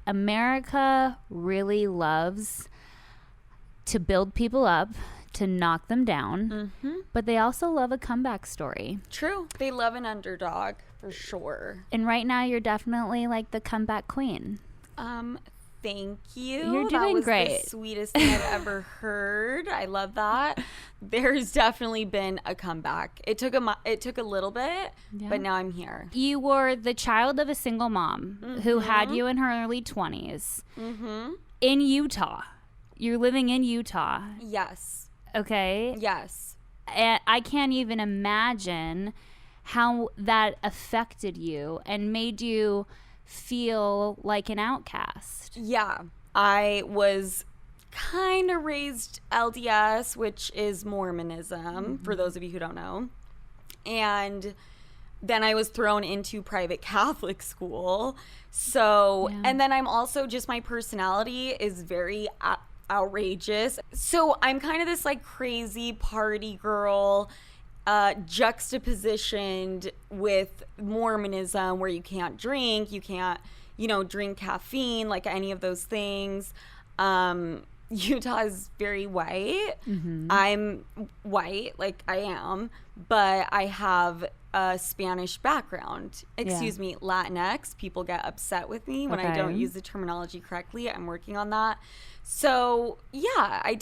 America really loves to build people up, to knock them down, but they also love a comeback story. True. They love an underdog, for sure. And right now, you're definitely like the comeback queen. Thank you. You're doing that was great. The sweetest thing I've ever heard. I love that. There's definitely been a comeback. It took a little bit, but now I'm here. You were the child of a single mom who had you in her early 20s in Utah. You're living in Utah. Yes. Okay. Yes. And I can't even imagine how that affected you and made you feel like an outcast. Yeah. I was kind of raised LDS, which is Mormonism, for those of you who don't know. And then I was thrown into private Catholic school. So, and then I'm also just, my personality is very outrageous. So I'm kind of this like crazy party girl, juxtapositioned with Mormonism, where you can't drink, you can't, drink caffeine, like any of those things. Utah is very white. I'm white, like I am, but I have a Spanish background. Excuse me, Latinx. People get upset with me when I don't use the terminology correctly. I'm working on that. So, yeah, I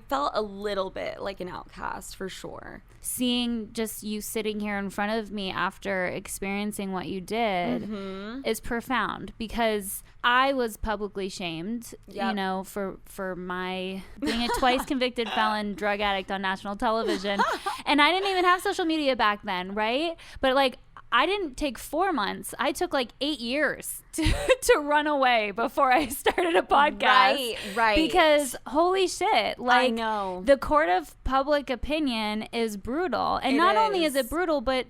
felt a little bit like an outcast, for sure. Seeing just you sitting here in front of me after experiencing what you did is profound, because I was publicly shamed, for my being a twice convicted felon drug addict on national television. And I didn't even have social media back then, right? But like, I didn't take 4 months. I took like 8 years to run away before I started a podcast. Right. Because holy shit, like, I know. The court of public opinion is brutal. And not only is it brutal, but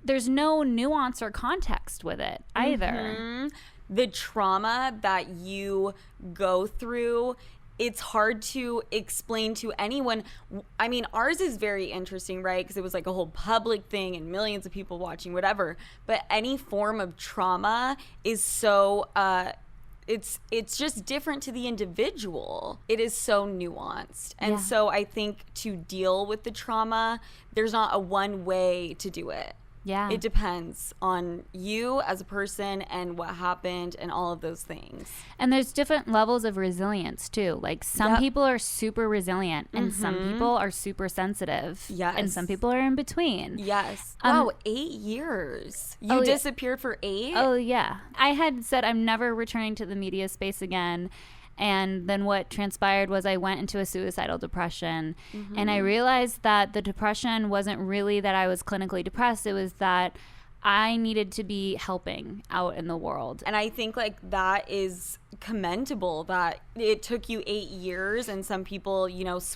there's no nuance or context with it either. The trauma that you go through, it's hard to explain to anyone. I mean, ours is very interesting, right? Because it was like a whole public thing and millions of people watching, whatever. But any form of trauma is so, it's just different to the individual. It is so nuanced. And so I think to deal with the trauma, there's not a one way to do it. Yeah. It depends on you as a person and what happened and all of those things. And there's different levels of resilience too. Like some people are super resilient and some people are super sensitive. Yes. And some people are in between. Yes. Wow, 8 years. You disappeared for 8? Oh, yeah. I had said I'm never returning to the media space again. And then what transpired was I went into a suicidal depression. And I realized that the depression wasn't really that I was clinically depressed. It was that I needed to be helping out in the world. And I think like that is commendable that it took you 8 years, and some people,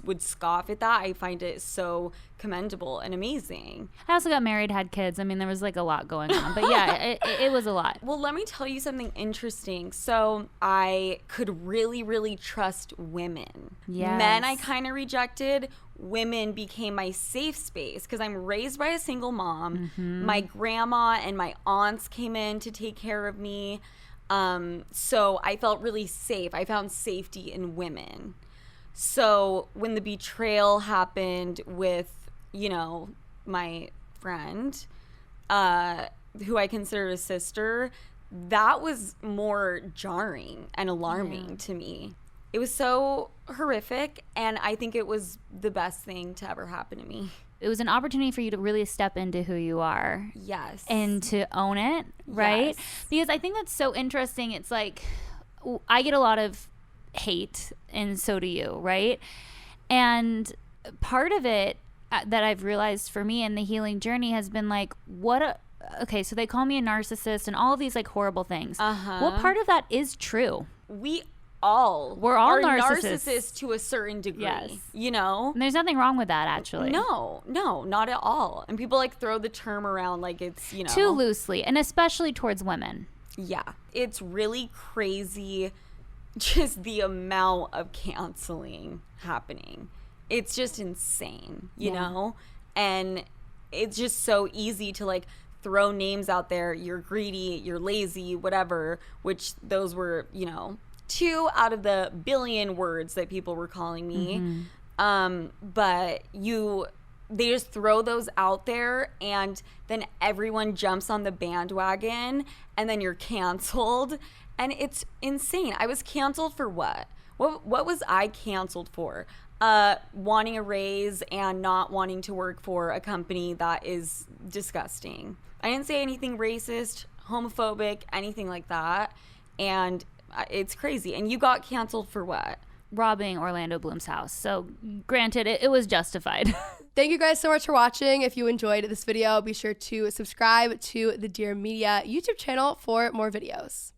would scoff at that. I find it so commendable and amazing. I also got married, had kids. I mean, there was like a lot going on, but yeah, it was a lot. Well, let me tell you something interesting. So I could really, really trust women. Yes. Men I kind of rejected. Women became my safe space because I'm raised by a single mom. My grandma and my aunts came in to take care of me. So I felt really safe. I found safety in women. So when the betrayal happened with, my friend, who I considered a sister, that was more jarring and alarming to me. It was so horrific, and I think it was the best thing to ever happen to me. It was an opportunity for you to really step into who you are. Yes. And to own it, right? Yes. Because I think that's so interesting. It's like, I get a lot of hate, and so do you, right? And part of it that I've realized for me in the healing journey has been like, okay, so they call me a narcissist and all of these like horrible things. What part of that is true? We're all narcissists to a certain degree. Yes. And there's nothing wrong with that, actually. No, not at all. And people like throw the term around like it's, too loosely, and especially towards women. Yeah. It's really crazy, just the amount of canceling happening. It's just insane, you know? And it's just so easy to like throw names out there. You're greedy, you're lazy, whatever, which those were, 2 out of the billion words that people were calling me. But they just throw those out there, and then everyone jumps on the bandwagon, and then you're canceled. And it's insane. I was canceled for what? What was I canceled for? Wanting a raise and not wanting to work for a company that is disgusting. I didn't say anything racist, homophobic, anything like that. And it's crazy. And you got canceled for what? Robbing Orlando Bloom's house. So granted, it was justified. Thank you guys so much for watching. If you enjoyed this video, be sure to subscribe to the Dear Media YouTube channel for more videos.